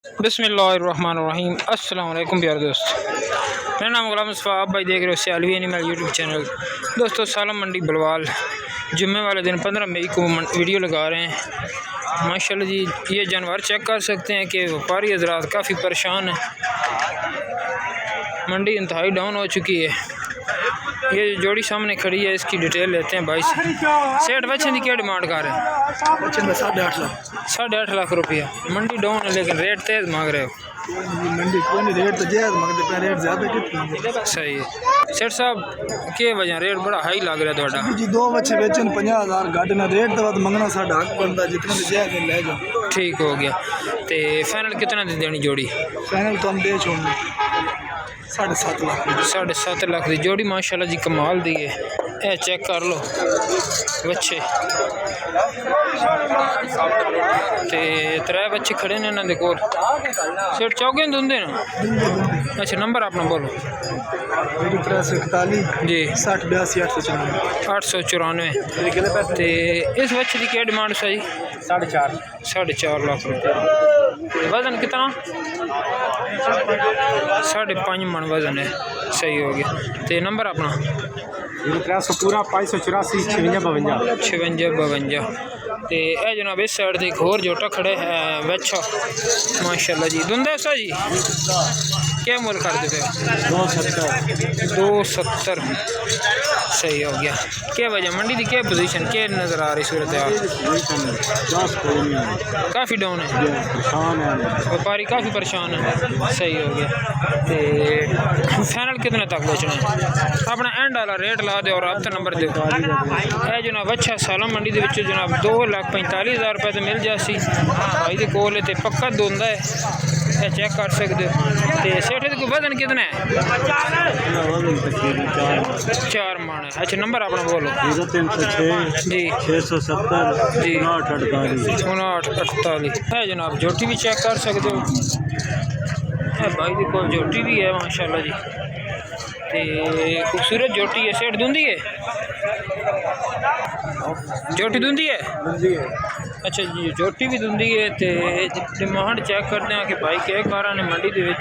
बिस्मिल्लाहिर्रहमानिर्रहीम। अस्सलाम वालेकुम प्यारे दोस्त, मेरा नाम गुलाम मुस्तफ़ा, आप भाई देख रहे हो सियालवी एनिमल यूट्यूब चैनल। दोस्तों सालम मंडी बलवाल जुम्मे वाले दिन 15 मई को वीडियो लगा रहे हैं। माशाल्लाह जी, ये जानवर चेक कर सकते हैं कि व्यापारी हज़रात काफ़ी परेशान हैं। मंडी इंतहाई डाउन हो चुकी है। ये जोड़ी सामने खड़ी है, इसकी डिटेल लेते हैं भाई से। सेठ बच्चे की क्या डिमांड कर रहे हैं? 8.5 लाख। 8.5 लाख रुपया। मंडी डाउन है लेकिन रेट तेज़ मांग रहे हो। मंडी कोई नहीं, रेट तो जायज़ मंगते पे, रेट ज़्यादा कितने सही है सेठ साहब, के वजह रेट बड़ा हाई लग रहा है थोड़ा जी। 2 बच्चे बेचन 50,000 घाटे ना, रेट तो बाद मंगना साढ़ा हक बनता, जितना भी जायज़ ले जाओ। ठीक हो गया। तो फाइनल कितना दी देनी जोड़ी? फाइनल तो हम दे छोड़ने 7.5 लाख। 7.5 लाख की जोड़ी माशाल्लाह जी, कमाल दी है। ए चेक कर लो बच्चे, ते 3 बच्चे खड़े ने इन्होंने कोल। सेठ चौके दुंदे ना? अच्छा, नंबर अपना बोलो। 8341 जी 60 82 894। तो इस बच्चे की क्या डिमांड सही? 4.5 लाख रुपये। वजन कितना? 5.5 मन वजन है। सही हो गया। तो नंबर अपना? 300 पूरा 584 56 52। तो यह जनाब इस साइड से एक होर जोटा खड़े है बच्चा माशाल्लाह जी। दुंदा सा जी क्या मोल कर देते हो? 270। सही हो गया। क्या वजह मंडी की क्या पोजीशन क्या नज़र आ रही? सूरत हाल काफ़ी डाउन है, व्यापारी काफ़ी परेशान है। सही हो गया। तो फाइनल कितने तक बेचना है? अपना एंड वाला रेट ला दो और आपका नंबर दो। यह जनाब अच्छा सालम मंडी के जनाब 2,45,000 रुपये तो मिल जासी भाई के कोल। तो पक्का दोंदा है, चेक कर सकते हो। तो सेठ को वजन कितना है? 4 मन है। अच्छा, नंबर अपना बोलो। 0306 जी 670 जी 5948। है जनाब, जोटी भी चेक कर सकते हो। भाई जी को जोटी भी है माशाल्लाह जी। तो खूबसूरत जोटी है। सेठ दूंदी है? जोटी दूंदी है? अच्छा जी, जोटी भी दूंदी है। तो डिमांड चेक करते हैं कि भाई क्या कारा ने मंडी के।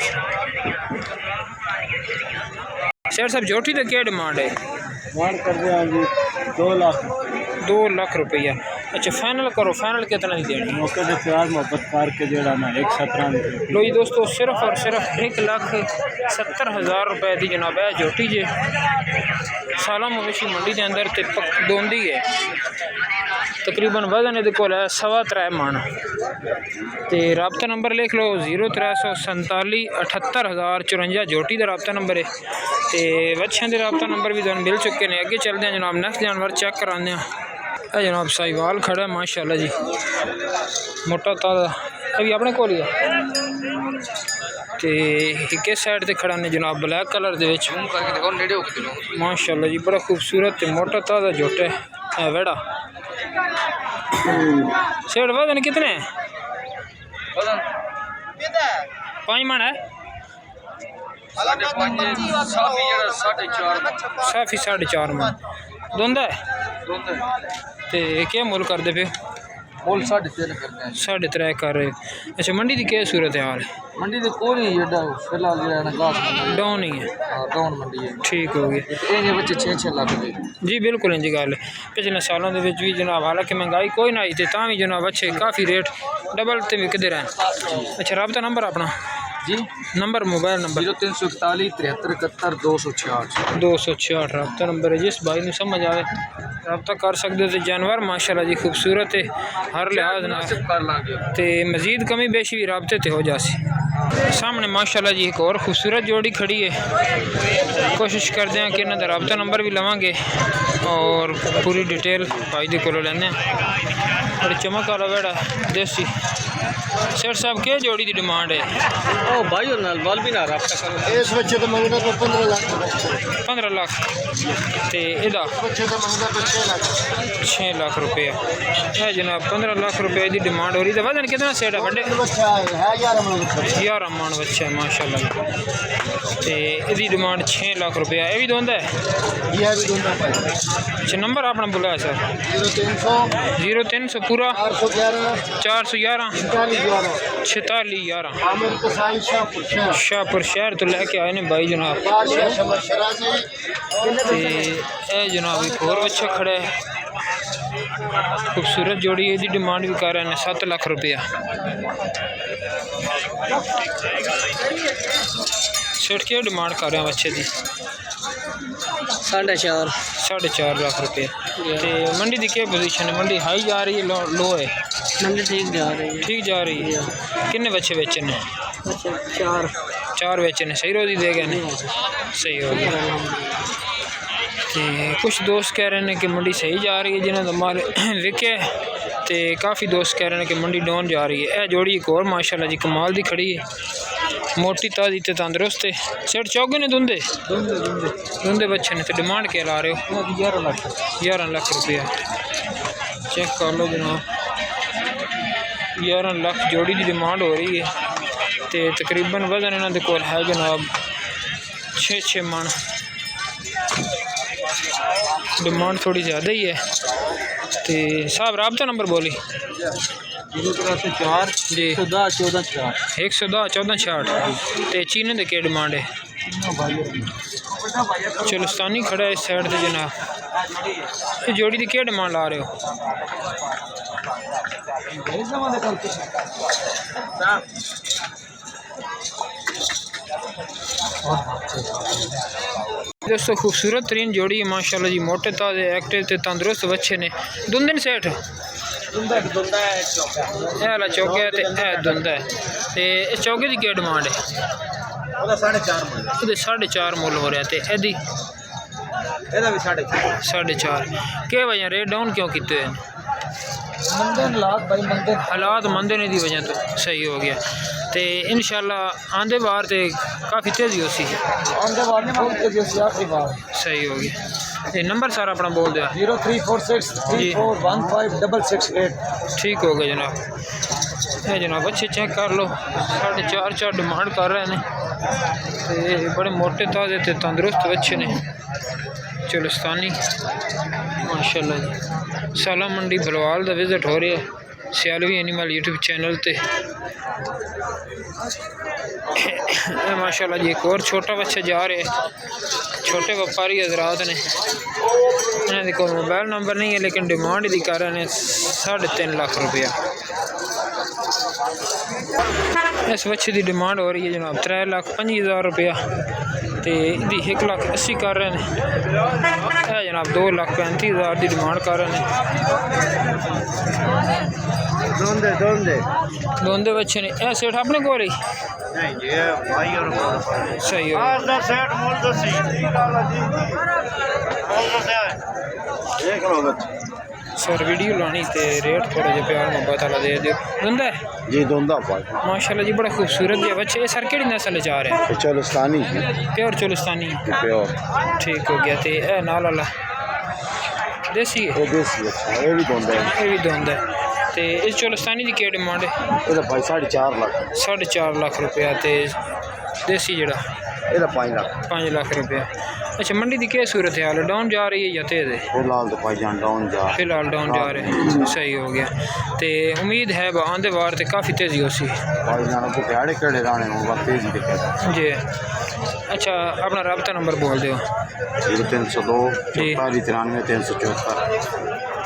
सेठ साहब जोटी तो क्या डिमांड है? मार कर रहे हैं जी 2 लाख रुपया। अच्छा, फाइनल करो। फाइनल कितना नहीं देनी? मौके से प्यार मोहब्बत पार के जेड़ा ना 1.17। लो जी दोस्तों, सिर्फ और सिर्फ 1,70,000 रुपए की जनाब है जोटी जे साला मवेशी मंडी के अंदर ते दोंदी है। तकरीबन वजन ये को है 3.25 मन। तो रबता नंबर लिख लो 0347 78,054 जोटी का रबता नंबर है। तो बच्चों के रबता नंबर भी तुम मिल चुके हैं। अगे चलते हैं जनाब, नेक्स्ट जानवर चेक कराने। जनाब साहिवाल खड़ा है माशाल्लाह जी, मोटा ताज़ा, अभी अपने को ही है। तो किस साइड से खड़ा ने जनाब ब्लैक कलर के माशाल्लाह जी, बड़ा खूबसूरत मोटा ताज़ा जोटा है वेड़ा। सेठ वजन कितने है? 5 मन है। साफी 4.5 मन दोंदा है। तो क्या मुल कर दे पे? मोल 3.5 करते हैं। 3.5 कर रहे। अच्छा, मंडी की क्या सूरत हाल है? मंडी तो कोई नहीं है फिलहाल, डाउन ही है। डाउन मंडी है। ठीक हो गया। ये बच्चे 6 लाख दे जी बिल्कुल इंज गल है। पिछले सालों के भी जनाब हालांकि महंगाई कोई ना आई तो भी जनाब अच्छे काफ़ी रेट डबल तो विकते रहे। अच्छा, रबता नंबर अपना जी? नंबर मोबाइल नंबर 0341 73 71 266 266 रबता नंबर है। जिस भाई ने समझ आए रबता कर सकते। तो जानवर माशाल्लाह जी खूबसूरत है हर लिहाज ना। तो मज़ीद कमी बेशी भी रबते हो जासी। सामने माशाल्लाह जी एक और खूबसूरत जोड़ी खड़ी है। कोशिश करते हैं कि इन्हों का रबता नंबर भी लवांगे और पूरी डिटेल भाई जी को लेने। बड़ी चमक वाला वेड़ा देसी। सेठ साहब क्या जोड़ी की डिमांड है? ओ भाई और नाल बाल भी ना रबता करो। इस बच्चे तो मंगदा 15 लाख। 15 लाख। तो इदा बच्चे तो मंगदा 6 लाख रुपया है जनाब। 15 लाख रुपये की डिमांड हो रही है। वजन कितना सेठ है? बड़े 11 मन बच्चा है माशाल्लाह। तो यदी डिमांड 6 लाख रुपया। ये भी दोंदा है? अच्छा, नंबर अपना बुलाया सर? 0300 पूरा 411 4611 शाहपुर शहर तो लैके आए ने भाई जनाब। ते ए जनाब एक और बच्चा खड़ा है, खूबसूरत जोड़ी है। डिमांड भी कर रहे हैं 7 लाख रुपया। सेठ क्या डिमांड कर रहे हैं बच्चे की? 4.5 लाख रुपये। तो मंडी की क्या पोजीशन है? मंडी हाई जा रही है लो है? मंडी ठीक जा रही है। कितने बच्चे बेचने? 4 बेचने। सही रोजी दे गए? सही हो गया। तो कुछ दोस्त कह रहे हैं कि मंडी सही जा रही है, जिन्होंने माल विके। तो काफ़ी दोस्त कह रहे हैं कि मंडी डाउन जा रही है। यह जोड़ी एक और माशाल्लाह जी कमाल दी खड़ी है, मोटी ताज़ी ते तंदुरुस्त है। सेठ चौगे ने दुंदे बच्चे ने। तो डिमांड क्या ला रहे हो? 11 लाख रुपया। चेक कर लो जनाब, 11 लाख जोड़ी की डिमांड हो रही है। तो तकरीबन वजन इन्होंने कोल है जनाब 6 मन। डिमांड थोड़ी ज़्यादा ही है। तो साहब राबता नंबर बोली? 034 जी 110 14 66। तो चीने की क्या डिमांड है? चुलस्तानी खड़ा है इस साइड से जनाब। ये जोड़ी की क्या डिमांड ला रहे हो? दोस्तों खूबसूरत तरीन जोड़ी है माशाल्लाह जी, मोटे ताज़े एक्टिव ते तंदुरुस्त बच्चे ने। दुंदन सेठ वाला चौके है तो दुंदा है। तो इस चौके की क्या डिमांड है? 4.5 मुल हो रहा है। तो यदि 4.5 क्या वजह रेट डाउन क्यों किए हैं? हालात मंदे ने दी वजह तो सही हो गया। तो इंशाल्लाह आंदे बार तो काफ़ी तेज़ी हो सी सही हो गया। ये नंबर सारा अपना बोल दिया? 034634156668। ठीक हो गया जनाब। ये जनाब अच्छे चेक कर लो, 4.5 डिमांड कर रहे हैं। तो बड़े मोटे ताज़े ते तंदुरुस्त बच्चे ने, चुलस्तानी माशाल्लाह जी। साला मंडी भलवाल का विजिट हो रहा है सियालवी एनिमल यूट्यूब चैनल पे। माशाल्लाह जी एक और छोटा बच्चा जा रहा है। छोटे व्यापारी हजरात ने, इन्होंने कोई मोबाइल नंबर नहीं है, लेकिन डिमांड दी कर रहे हैं 3.5 लाख रुपया। इस बच्चे की डिमांड हो रही है जनाब 3,50,000 रुपया। तो इसकी 1,80,000 कर रहे हैं। यह जनाब 2,35,000 की डिमांड कर रहे हैं। दोंदे बच्चे ने। यह सेठ अपने को ही सही हो। सर वीडियो लानी तो रेट थोड़ा जो प्यार मोहब्बत वाला दे दो। दुंदा है जी दोंदा माशाल्लाह जी, बड़ा खूबसूरत है बच्चे। ये सर केड़ी नस्ल जा रहे हैं? चुलस्तानी प्योर चुलस्तानी। ठीक हो गया। तो यह नाल वाला देसी है? ये भी दोंदा है। तो इस चुलस्तानी की क्या डिमांड है? 4.5 लाख 4.5 लाख रुपया। तो देसी जड़ा 5 लाख रुपया। अच्छा मंडी की क्या सूरत हाल है? डाउन जा रही है या तेज़ है? फिलहाल डाउन जा रहे हैं। सही हो गया। तो उम्मीद है आंदे बार तो काफ़ी तेज़ी हो सी जी। अच्छा अपना रबता नंबर बोल दो? 0302 43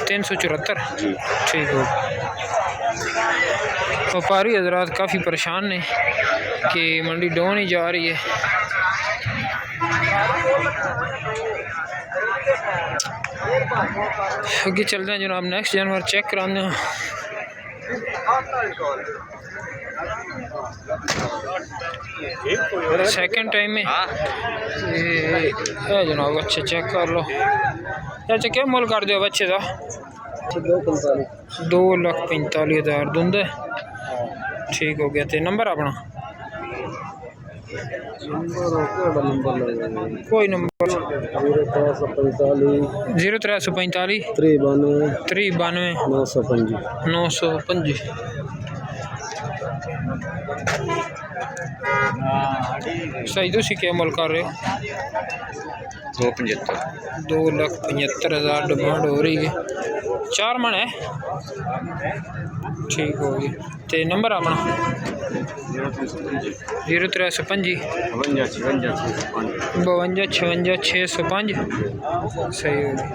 374 ठीक हो। व्यापारी हजरात काफ़ी परेशान ने कि मंडी डाउन ही जा रही है। आगे चलते हैं जनाब, नेक्स्ट जानवर चेक कराने हैं। सेकंड टाइम में जनाब अच्छे चेक कर लो। अच्छा क्या मुल कर दो बच्चे का? 2,45,000 दूंदे। ठीक हो गया। तो नंबर अपना कोई नंबर 0345 93 905। सही तुम क्या मुल कर रहे हो? 2,75,000 डिमांड हो रही है। 4 मन है। ठीक हो गई। तो नंबर अपना 0355 52 56 605 सही हो गई।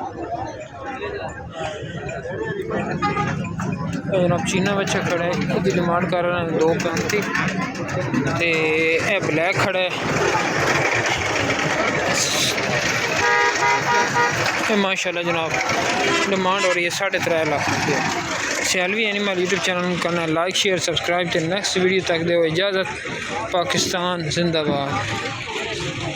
जनाब चीना बच्चा खड़ा है, इसकी डिमांड कर रहे हैं 235 तो यह ब्लैक खड़ा है माशाल्लाह जनाब डिमांड हो रही है 3.5 लाख रुपये। सैलवी एनिमल यूट्यूब चैनल करना लाइक शेयर सब्सक्राइब। तो नेक्स्ट वीडियो तक दो इजाज़त। पाकिस्तान जिंदाबाद।